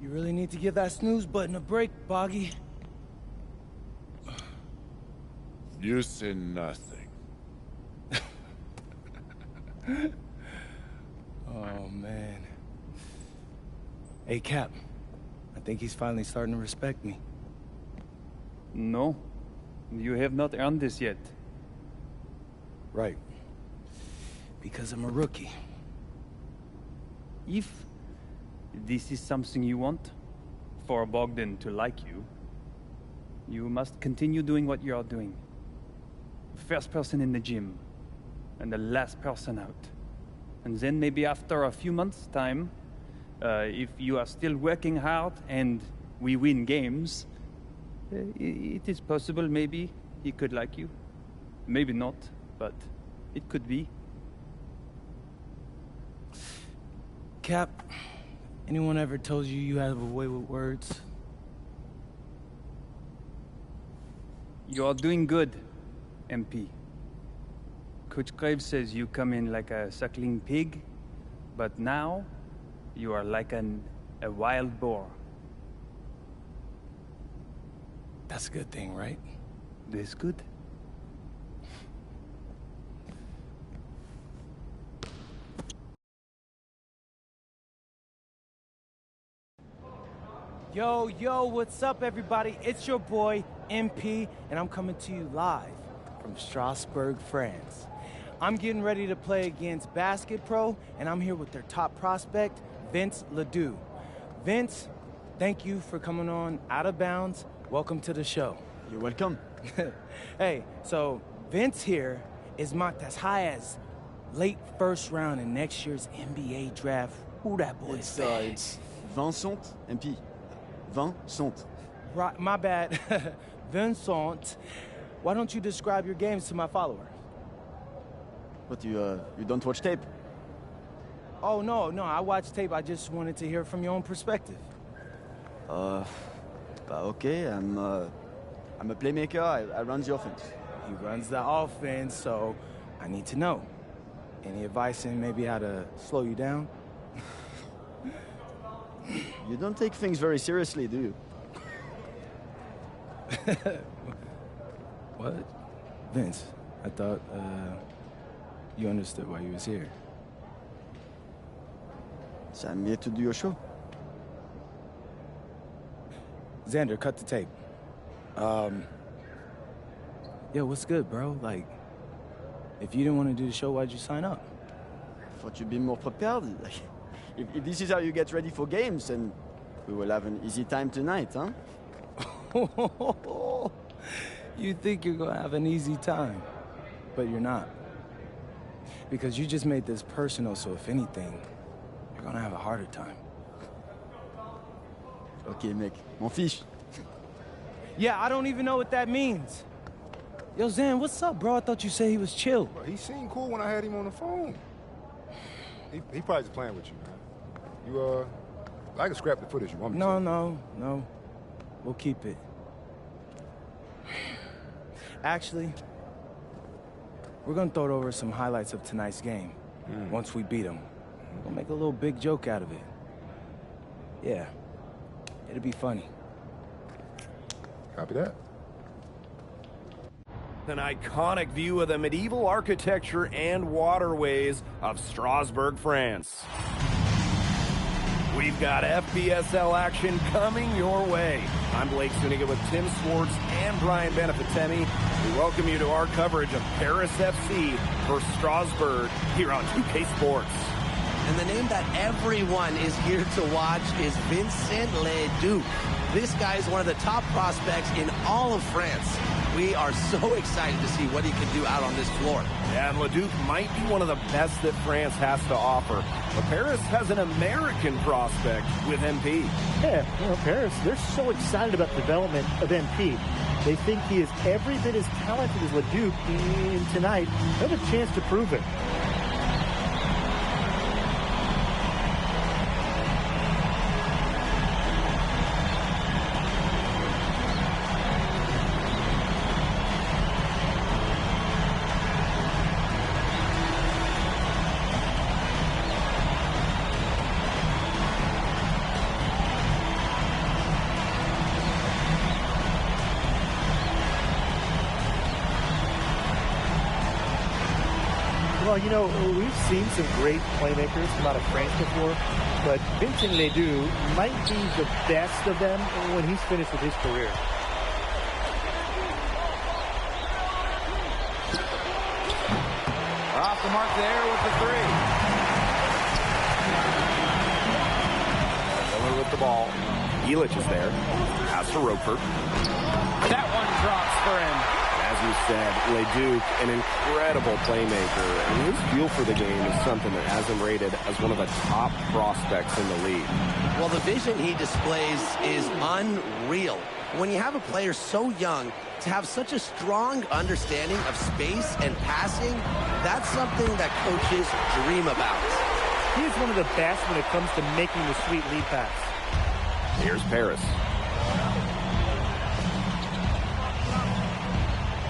You really need to give that snooze button a break, Boggy. You say nothing. Oh, man. Hey, Cap. I think he's finally starting to respect me. No. You have not earned this yet. Right. Because I'm a rookie. If this is something you want, for Bogdan to like you, you must continue doing what you are doing. First person in the gym, and the last person out. And then maybe after a few months' time, if you are still working hard and we win games, it is possible maybe he could like you. Maybe not, but it could be. Cap, anyone ever told you you have a way with words? You are doing good, MP. Coach Graves says you come in like a suckling pig, but now you are like a wild boar. That's a good thing, right? This good? Yo, what's up, everybody? It's your boy, MP, and I'm coming to you live from Strasbourg, France. I'm getting ready to play against Basket Pro, and I'm here with their top prospect, Vince Ledoux. Vince, thank you for coming on Out of Bounds. Welcome to the show. You're welcome. Hey, so Vince here is mocked as high as late first round in next year's NBA draft. Who that boy is? It's Vincent, MP. Vincent. Right, my bad. Vincent, why don't you describe your games to my follower? But you don't watch tape? Oh, no, I watched tape. I just wanted to hear from your own perspective. Okay, I'm a playmaker. I run the offense. He runs the offense, so I need to know. Any advice in maybe how to slow you down? You don't take things very seriously, do you? What? Vince, I thought, you understood why you was here. So I'm here to do your show. Xander, cut the tape. Yo, what's good, bro? Like, if you didn't want to do the show, why'd you sign up? I thought you'd be more prepared. If this is how you get ready for games, then we will have an easy time tonight, huh? You think you're gonna have an easy time, but you're not. Because you just made this personal, so if anything, you're gonna have a harder time. Okay, mec. M'en fiche. Yeah, I don't even know what that means. Yo, Zan, what's up, bro? I thought you said he was chill. Bro, he seemed cool when I had him on the phone. He probably just playing with you, man. You, I can scrap the footage you want me to. No. We'll keep it. Actually, we're gonna throw over some highlights of tonight's game. Once we beat them. We're gonna make a little big joke out of it. Yeah. It'll be funny. Copy that. An iconic view of the medieval architecture and waterways of Strasbourg, France. We've got FBSL action coming your way. I'm Blake Zuniga with Tim Swartz and Brian Benefitemi. We welcome you to our coverage of Paris FC versus Strasbourg here on 2K Sports. And the name that everyone is here to watch is Vincent Ledoux. This guy is one of the top prospects in all of France. We are so excited to see what he can do out on this floor. Yeah, and Ledoux might be one of the best that France has to offer. But Paris has an American prospect with MP. Yeah, Paris, they're so excited about the development of MP. They think he is every bit as talented as Ledoux, and tonight, they have a chance to prove it. Well, you know, we've seen some great playmakers come out of France before, but Vincent Ledoux might be the best of them when he's finished with his career. Off the mark there with the three. Miller with the ball. Illich is there. Pass to Roper. That one drops for him. As you said, Leduc, an incredible playmaker, and his feel for the game is something that has him rated as one of the top prospects in the league. Well, the vision he displays is unreal. When you have a player so young, to have such a strong understanding of space and passing, that's something that coaches dream about. He is one of the best when it comes to making the sweet lead pass. Here's Paris.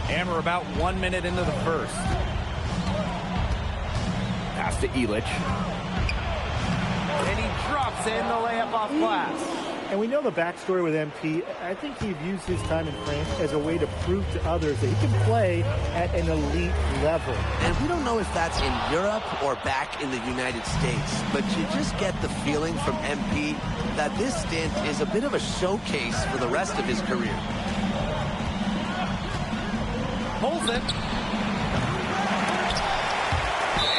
And we're about 1 minute into the first. Pass to Illich. And he drops in the layup off glass. And we know the backstory with MP. I think he views his time in France as a way to prove to others that he can play at an elite level. And we don't know if that's in Europe or back in the United States, but you just get the feeling from MP that this stint is a bit of a showcase for the rest of his career. Pulls it.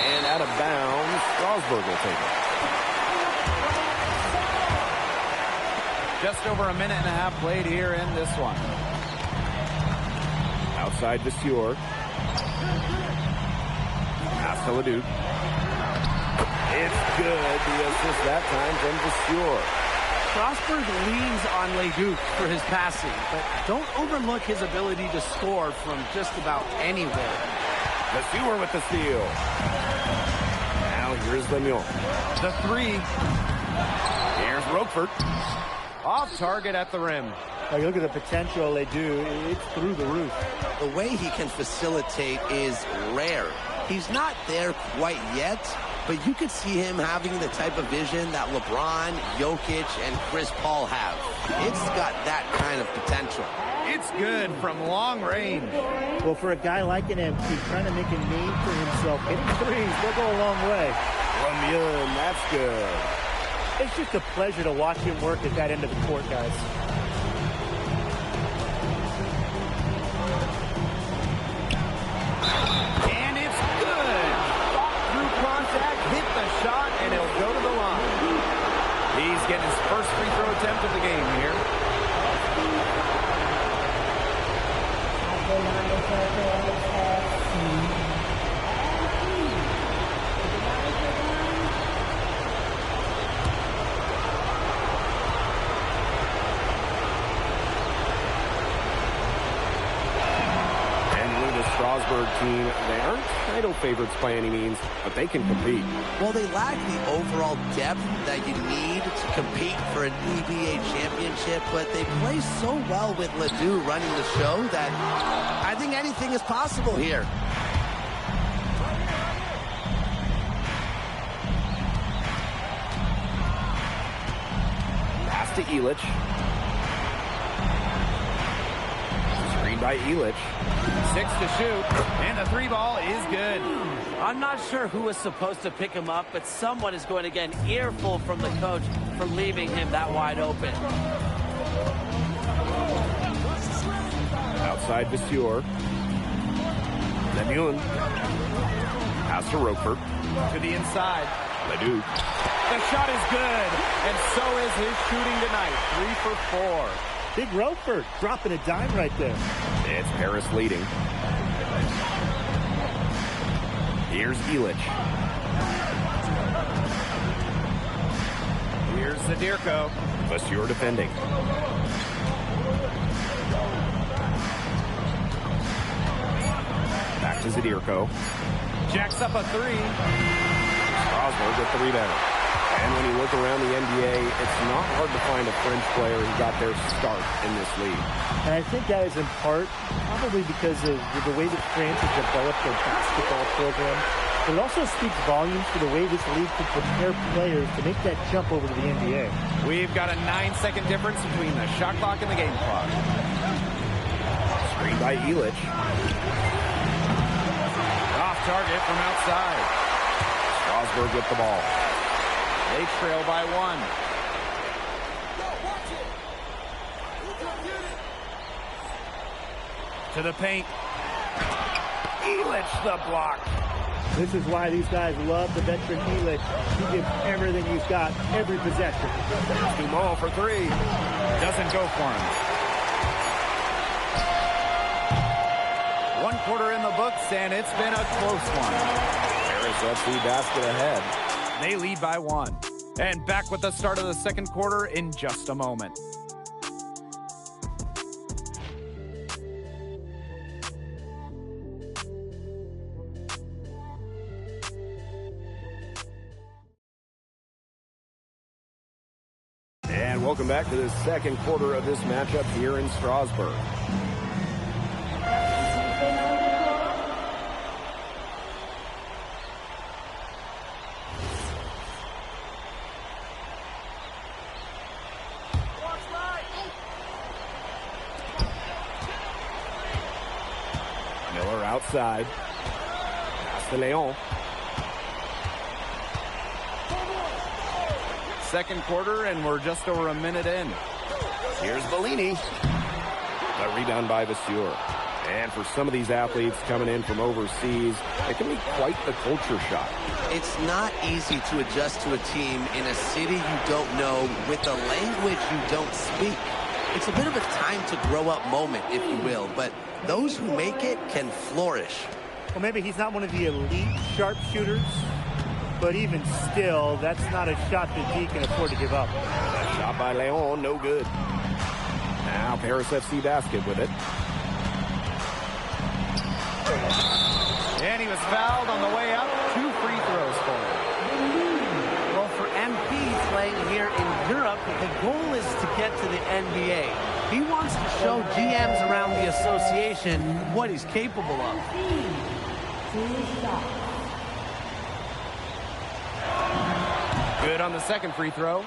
And out of bounds, Strasburg will take it. Just over a minute and a half played here in this one. Outside Vasseur. Pass to Leduc. It's good. The assist that time from Vasseur. Strasburg leans on Leduc for his passing, but don't overlook his ability to score from just about anywhere. Vasseur with the steal. Now here's Lemieux. The three. Here's Roquefort. Off target at the rim. Now you look at the potential they do, it's through the roof. The way he can facilitate is rare. He's not there quite yet, but you could see him having the type of vision that LeBron, Jokic, and Chris Paul have. It's got that kind of potential. It's good from long range. Well, for a guy like an MP trying to make a name for himself, hitting threes will go a long way. Lemieux, that's good. It's just a pleasure to watch him work at that end of the court, guys. And it's good. Fought through contact, hit the shot, and he'll go to the line. He's getting his first free throw attempt of the game here. Strasburg team, they aren't title favorites by any means, but they can compete. Well, they lack the overall depth that you need to compete for an EBA championship, but they play so well with Ledoux running the show that I think anything is possible here. Pass to Illich. Screen by Illich. 6 to shoot, and the three ball is good. I'm not sure who was supposed to pick him up, but someone is going to get an earful from the coach for leaving him that wide open. Outside Vasseur. Lemieux. Pass to Roquefort. To the inside. Ledoux. The shot is good, and so is his shooting tonight. 3 for 4. Big Roquefort dropping a dime right there. It's Paris leading. Here's Illich. Here's Zadirko. Vasseur defending. Back to Zadirko. Jacks up a three. Strasburg with the rebound. And when you look around the NBA, it's not hard to find a French player who got their start in this league. And I think that is in part probably because of the way that France has developed their basketball program. But it also speaks volumes for the way this league can prepare players to make that jump over to the NBA. We've got a 9-second difference between the shot clock and the game clock. Screen by Illich. Off target from outside. Strasburg with the ball. They trail by 1. To the paint. Elich the block. This is why these guys love the veteran Elich. He gives everything he's got, every possession. Dumont for 3. Doesn't go for him. 1 quarter in the books, and it's been a close one. Paris FC basket ahead. They lead by 1. And back with the start of the second quarter in just a moment. And welcome back to the second quarter of this matchup here in Strasbourg. Miller outside. Pass to Leon. Second quarter, and we're just over a minute in. Here's Bellini. A rebound by Vasseur. And for some of these athletes coming in from overseas, it can be quite the culture shock. It's not easy to adjust to a team in a city you don't know with a language you don't speak. It's a bit of a time to grow up moment, if you will, but those who make it can flourish. Well, maybe he's not one of the elite sharpshooters, but even still, that's not a shot that he can afford to give up. That shot by Leon, no good. Now Paris FC basket with it. And he was fouled on the way up. 2 free throws for him. Well, for MP playing here in Europe, the goal is to get to the NBA. He wants to show GMs around the association what he's capable of. Good on the second free throw.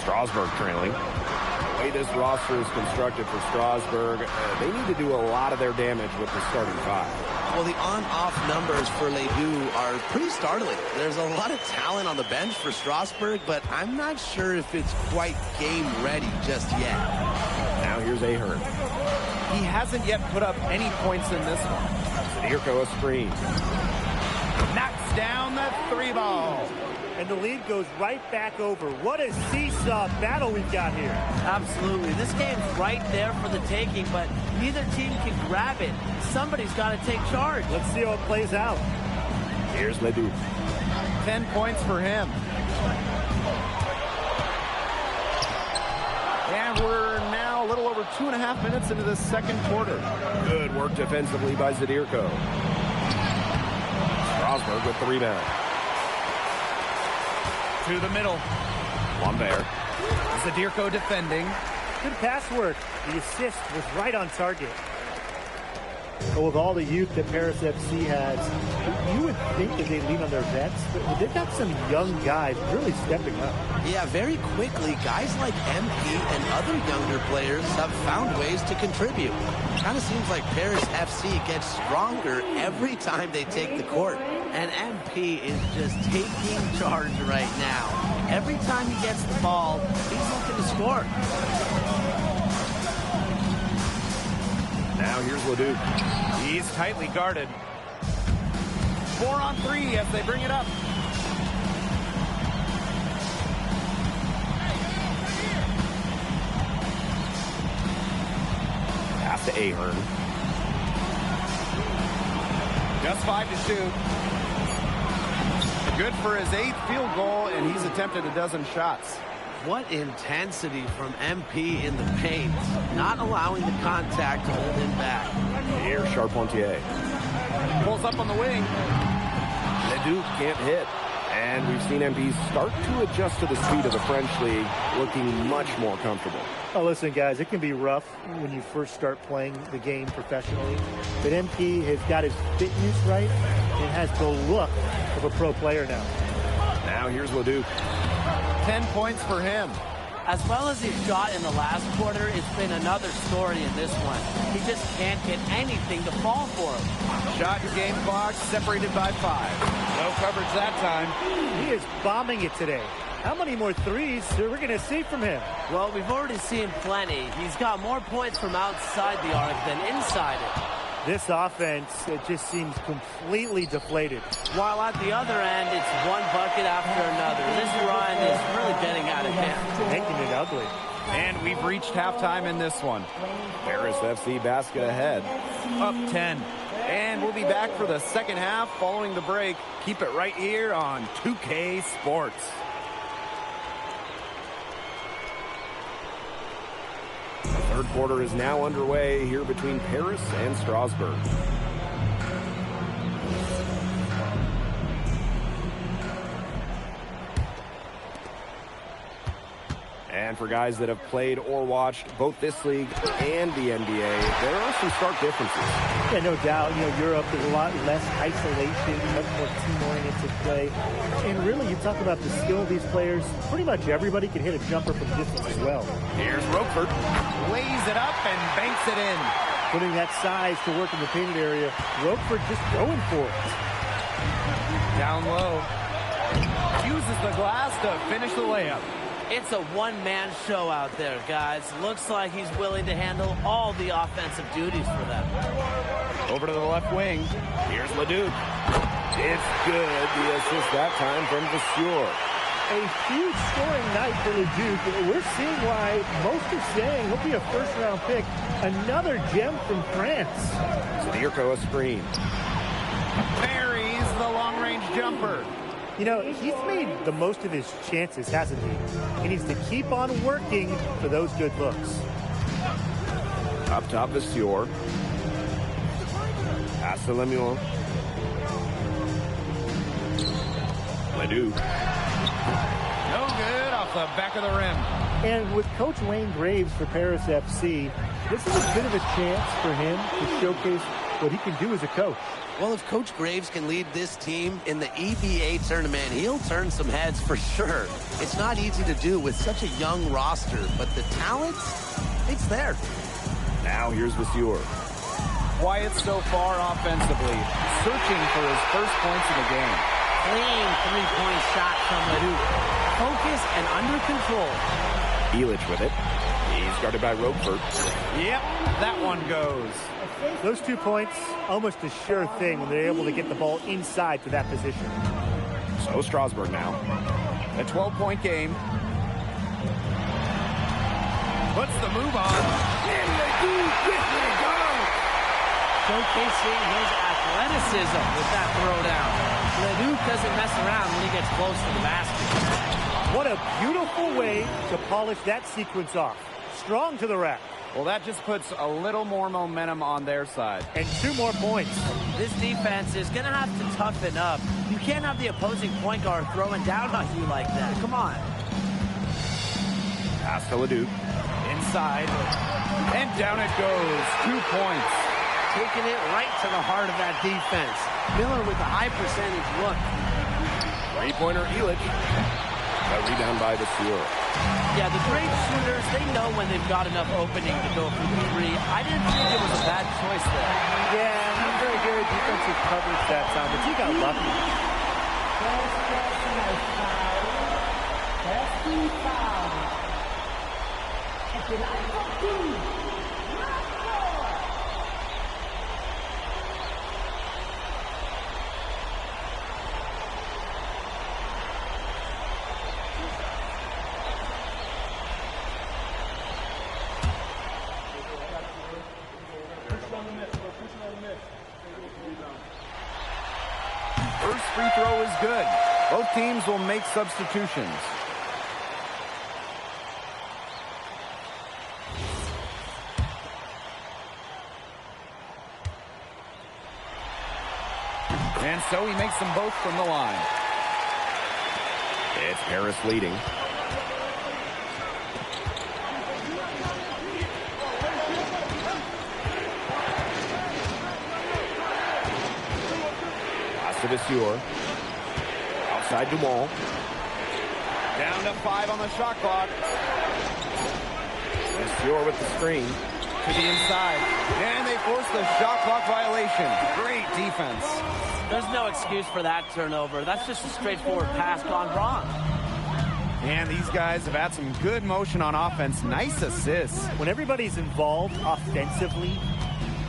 Strasbourg trailing. The way this roster is constructed for Strasbourg, they need to do a lot of their damage with the starting 5. Well, the on-off numbers for Ledoux are pretty startling. There's a lot of talent on the bench for Strasbourg, but I'm not sure if it's quite game ready just yet. Now here's Ahern. He hasn't yet put up any points in this one. Zadirko a screen. Knocks down the 3 ball. And the lead goes right back over. What a seesaw battle we've got here. Absolutely. This game's right there for the taking, but neither team can grab it. Somebody's got to take charge. Let's see how it plays out. Here's Ledoux. 10 points for him. And we're now a little over 2.5 minutes into the second quarter. Good work defensively by Zadirko. Strasbourg with the rebound. To the middle. Lambert. Zadirko defending. Good pass work. The assist was right on target. But with all the youth that Paris FC has, you would think that they lean on their vets, but they've got some young guys really stepping up. Yeah, very quickly, guys like MP and other younger players have found ways to contribute. Kind of seems like Paris FC gets stronger every time they take the court. And MP is just taking charge right now. Every time he gets the ball, he's looking to score. Now here's Ledoux. He's tightly guarded. 4 on 3 as they bring it up. Pass to Ahern. Just 5 to shoot. Good for his 8th field goal, and he's attempted a dozen shots. What intensity from MP in the paint, not allowing the contact to hold him back. Here's Charpentier. Pulls up on the wing. Ledoux can't hit. And we've seen MP start to adjust to the speed of the French league, looking much more comfortable. Oh, listen, guys, it can be rough when you first start playing the game professionally. But MP has got his fitness right and has the look of a pro player now. Now here's Ledoux. 10 points for him. As well as he shot in the last quarter, it's been another story in this one. He just can't get anything to fall for him. Shot and game clock separated by 5. No coverage that time. He is bombing it today. How many more threes are we going to see from him? Well, we've already seen plenty. He's got more points from outside the arc than inside it. This offense, it just seems completely deflated. While at the other end, it's one bucket after another. This run is really getting out of hand. Making it ugly. And we've reached halftime in this one. Paris FC basket ahead. Up 10. And we'll be back for the second half following the break. Keep it right here on 2K Sports. The third quarter is now underway here between Paris and Strasbourg. And for guys that have played or watched both this league and the NBA, there are some stark differences. Yeah, no doubt. You know, Europe is a lot less isolation, much more team-oriented play. And really, you talk about the skill of these players, pretty much everybody can hit a jumper from distance as well. Here's Roquefort. Lays it up and banks it in. Putting that size to work in the painted area. Roquefort just going for it. Down low. Uses the glass to finish the layup. It's a one-man show out there, guys. Looks like he's willing to handle all the offensive duties for them. Over to the left wing. Here's Leduc. It's good. The assist that time from Vasseur. A huge scoring night for Leduc. We're seeing why most are saying he'll be a first-round pick. Another gem from France. Zdirko a screen. Buries the long-range jumper. You know, he's made the most of his chances, hasn't he? He needs to keep on working for those good looks. Up top, Vasseur. Pass to Lemuel. Ledoux. No good off the back of the rim. And with Coach Wayne Graves for Paris FC, this is a bit of a chance for him to showcase what he can do as a coach. Well, if Coach Graves can lead this team in the EBA tournament, he'll turn some heads for sure. It's not easy to do with such a young roster, but the talent, it's there. Now here's Vasseur. Quiet so far offensively, searching for his first points of the game. Clean three-point shot from Leduc. Focus and under control. Illich with it. He's guarded by Roquefort. Yep, that one goes. Those 2 points, almost a sure thing when they're able to get the ball inside for that position. So Strasbourg now. A 12-point game. Puts the move on. And Leduc with the go. Showcasing his athleticism with that throwdown. Leduc doesn't mess around when he gets close to the basket. What a beautiful way to polish that sequence off. Strong to the rack. Well, that just puts a little more momentum on their side. And 2 more points. This defense is going to have to toughen up. You can't have the opposing point guard throwing down on you like that. Come on. Pass to Leduc. Inside. And down it goes. 2 points. Taking it right to the heart of that defense. Miller with a high percentage look. Three-pointer Illich. A rebound by Vasseur. Yeah, the great shooters, they know when they've got enough opening to go for the three. I didn't think it was a bad choice there. Yeah, not very good defensive coverage that time, but he got lucky. First free throw is good. Both teams will make substitutions. And so he makes them both from the line. It's Paris leading. To Vasseur. Outside Dumont. Down to 5 on the shot clock. Vasseur with the screen. To the inside. And they force the shot clock violation. Great defense. There's no excuse for that turnover. That's just a straightforward pass gone wrong. And these guys have had some good motion on offense. Nice assists. When everybody's involved offensively,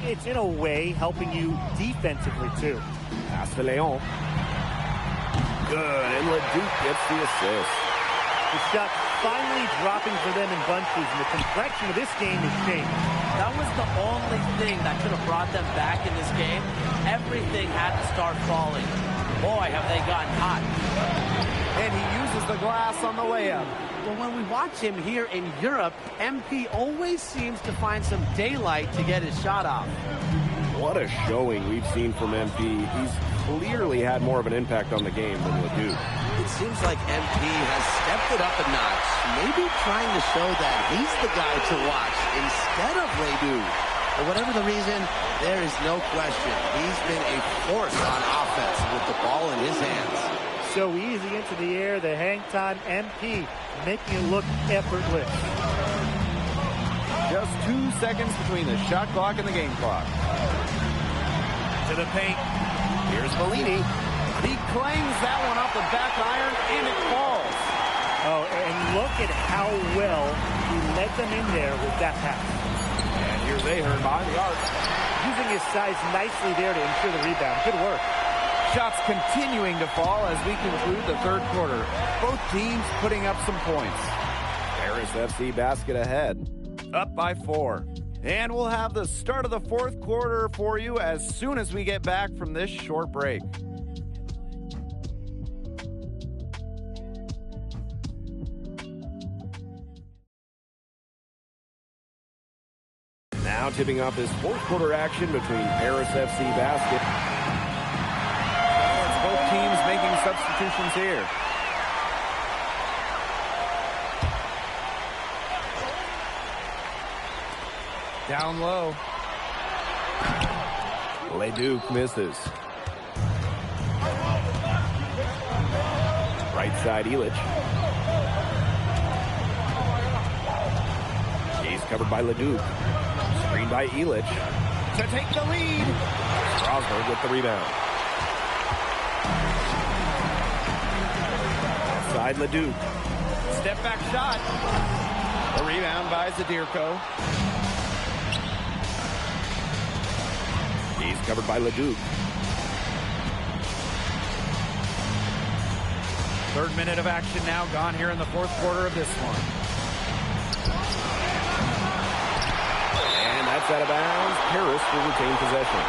it's in a way helping you defensively too. Pass to Leon. Good, and Leduc gets the assist. The shot finally dropping for them in bunches, and the complexion of this game has changed. That was the only thing that could have brought them back in this game. Everything had to start falling. Boy, have they gotten hot. And he uses the glass on the layup. Well, when we watch him here in Europe, MP always seems to find some daylight to get his shot off. What a showing we've seen from MP. He's clearly had more of an impact on the game than Leduc. It seems like MP has stepped it up a notch, maybe trying to show that he's the guy to watch instead of Leduc. For whatever the reason, there is no question. He's been a force on offense with the ball in his hands. So easy into the air, the hang time, MP making it look effortless. Just 2 seconds between the shot clock and the game clock. To the paint. Here's Bellini. He claims that one off the back iron, and it falls. Oh, and look at how well he led them in there with that pass. And here's Ahern behind the arc. Using his size nicely there to ensure the rebound. Good work. Shots continuing to fall as we conclude the third quarter. Both teams putting up some points. Paris FC basket ahead. Up by 4. And we'll have the start of the fourth quarter for you as soon as we get back from this short break. Now tipping off this fourth quarter action between Paris FC basket. It's both teams making substitutions here. Down low. Leduc misses. Right side, Illich. He's covered by Leduc. Screened by Illich. To take the lead. Strasburg with the rebound. Outside Leduc. Step back shot. The rebound by Zadirko. He's covered by Leduc. Third minute of action now gone here in the fourth quarter of this one. And that's out of bounds. Paris will retain possession.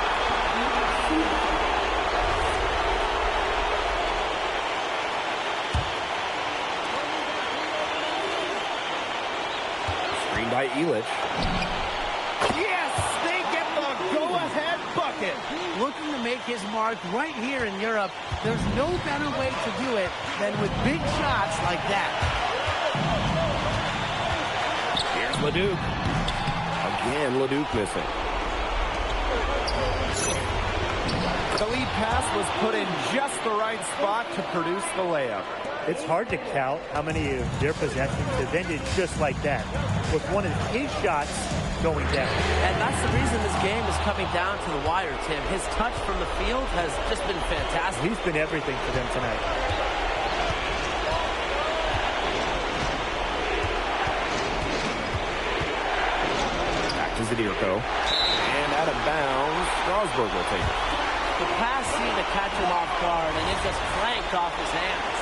Screen by Illich. Yes, they get the go-ahead bucket. Looking to make his mark right here in Europe. There's no better way to do it than with big shots like that. Here's Leduc. Again, Leduc missing. The lead pass was put in just the right spot to produce the layup. It's hard to count how many of their possessions have ended just like that, with one of his shots going down. And that's the reason this game is coming down to the wire, Tim. His touch from the field has just been fantastic. He's been everything for them tonight. Back to Zadirko. And out of bounds, Strasburg will take it. The pass seemed to catch him off guard, and it just clanked off his hands.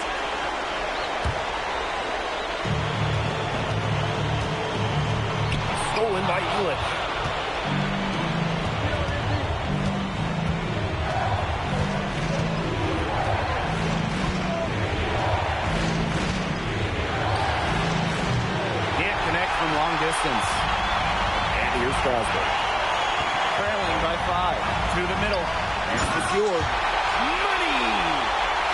Stolen by Illich. Can't connect from long distance. And here's Strasburg. Trailing by 5. To the middle. Here's Vasseur. Money!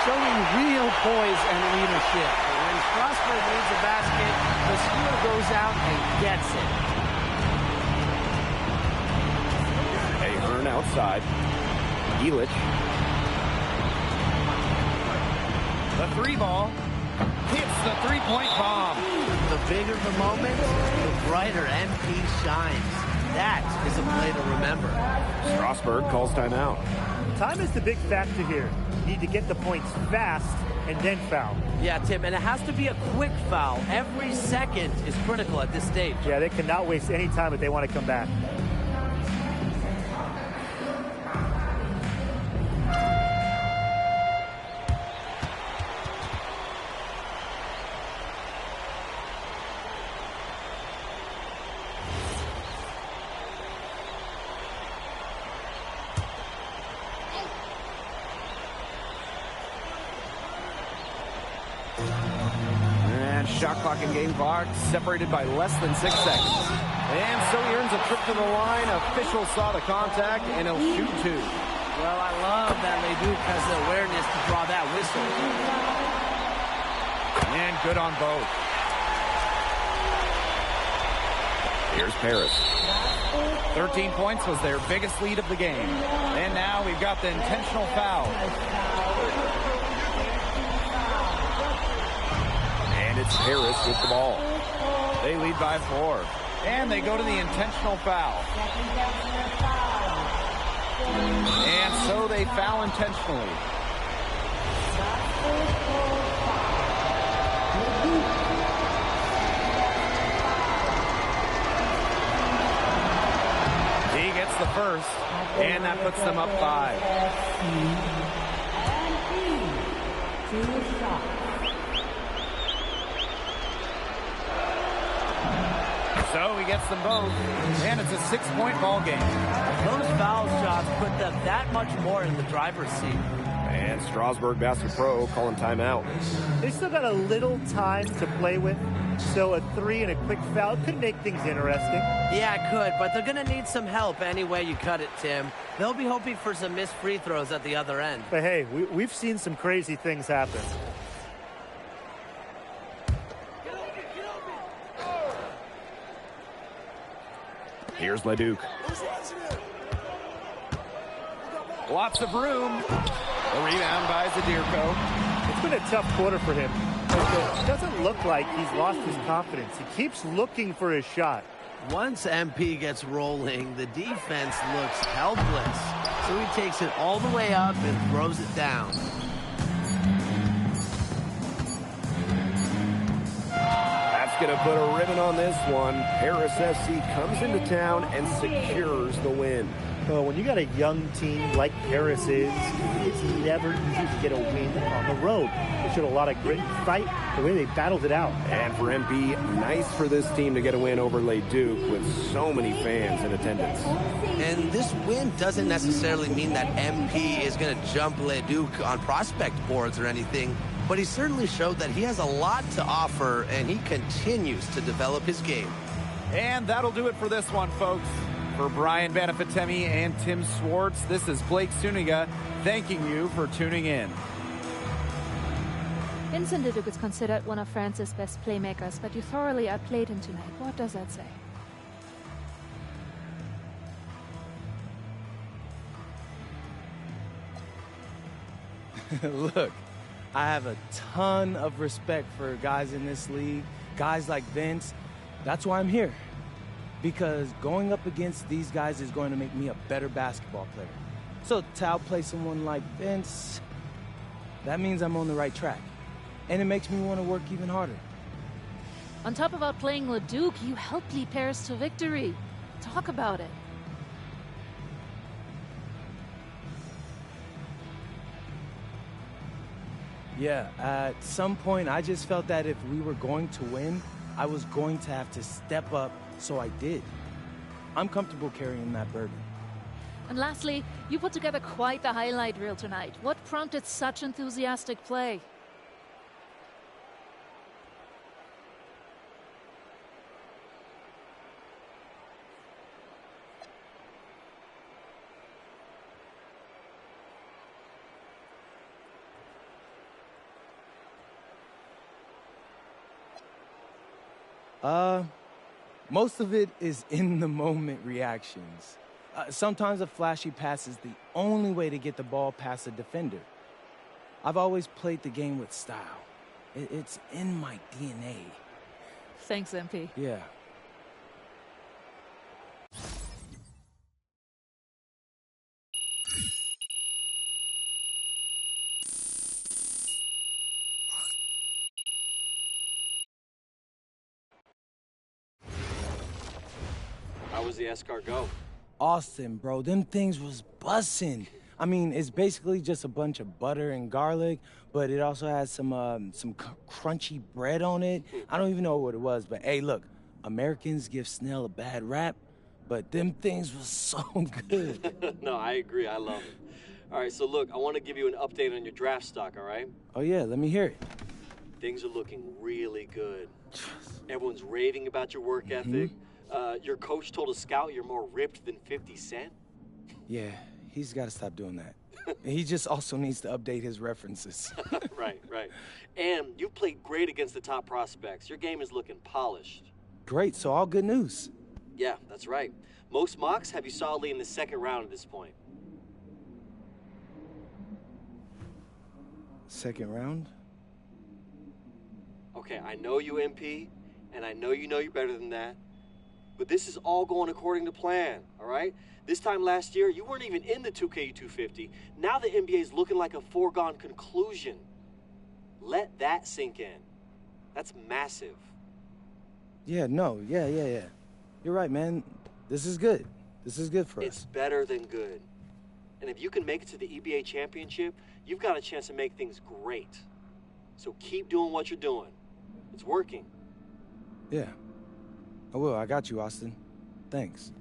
Showing real poise and leadership. When Strasburg needs a basket, Vasseur goes out and gets it. Ahern outside. Illich. The 3 ball hits the 3-point bomb. The the bigger the moment, the brighter MP shines. That is a play to remember. Strasburg calls timeout. Time is the big factor here. You need to get the points fast and then foul. Yeah, Tim, and it has to be a quick foul. Every second is critical at this stage. Yeah, they cannot waste any time if they want to come back. Shot clock and game clock separated by less than 6 seconds. And so he earns a trip to the line. Officials saw the contact, and he'll shoot 2. Well, I love that Leduc has the awareness to draw that whistle. And good on both. Here's Paris. 13 points was their biggest lead of the game. And now we've got the intentional foul. It's Harris with the ball. They lead by 4. And they go to the intentional foul. And so they foul intentionally. He gets the first, and that puts them up 5. So he gets them both, and it's a 6-point ball game. Those foul shots put them that much more in the driver's seat. And Strasburg Basket Pro calling timeout. They still got a little time to play with, so a 3 and a quick foul could make things interesting. Yeah, it could, but they're going to need some help any way you cut it, Tim. They'll be hoping for some missed free throws at the other end. But hey, we've seen some crazy things happen. Here's Leduc. Lots of room. A rebound by Zadirko. It's been a tough quarter for him. But it doesn't look like he's lost his confidence. He keeps looking for his shot. Once MP gets rolling, the defense looks helpless. So he takes it all the way up and throws it down. That's going to put a ribbon on this one. Paris FC comes into town and secures the win. Well, when you got a young team like Paris is, it's never easy to get a win on the road. They showed a lot of grit and fight, the way they battled it out. And for MP, nice for this team to get a win over Leduc with so many fans in attendance. And this win doesn't necessarily mean that MP is going to jump Leduc on prospect boards or anything, but he certainly showed that he has a lot to offer, and he continues to develop his game. And that'll do it for this one, folks. For Brian Banafitemi and Tim Swartz, this is Blake Suniga thanking you for tuning in. Vincent Leduc is considered one of France's best playmakers, but you thoroughly outplayed him tonight. What does that say? Look, I have a ton of respect for guys in this league, guys like Vince. That's why I'm here. Because going up against these guys is going to make me a better basketball player. So to outplay someone like Vince, that means I'm on the right track. And it makes me want to work even harder. On top of outplaying Leduc, you helped lead Paris to victory. Talk about it. Yeah, at some point I just felt that if we were going to win, I was going to have to step up, so I did. I'm comfortable carrying that burden. And lastly, you put together quite the highlight reel tonight. What prompted such enthusiastic play? Most of it is in-the-moment reactions. Sometimes a flashy pass is the only way to get the ball past a defender. I've always played the game with style. It's in my DNA. Thanks, MP. Yeah. How was the escargot? Austin, bro, them things was bussin'. I mean, it's basically just a bunch of butter and garlic, but it also has some crunchy bread on it. I don't even know what it was, but hey, look, Americans give Snell a bad rap, but them things was so good. No, I agree. I love it. All right, so look, I want to give you an update on your draft stock, all right? Oh yeah, let me hear it. Things are looking really good. Everyone's raving about your work ethic. Your coach told a scout you're more ripped than 50 Cent. Yeah, he's got to stop doing that. He just also needs to update his references. Right. And you've played great against the top prospects. Your game is looking polished. Great, so all good news. Yeah, that's right. Most mocks have you solidly in the second round at this point. Second round? Okay, I know you, MP, and I know you're better than that. But this is all going according to plan, all right? This time last year, you weren't even in the 2K250. Now the NBA is looking like a foregone conclusion. Let that sink in. That's massive. Yeah. You're right, man. This is good. This is good for us. It's better than good. And if you can make it to the EBA championship, you've got a chance to make things great. So keep doing what you're doing. It's working. Yeah. I will. I got you, Austin. Thanks.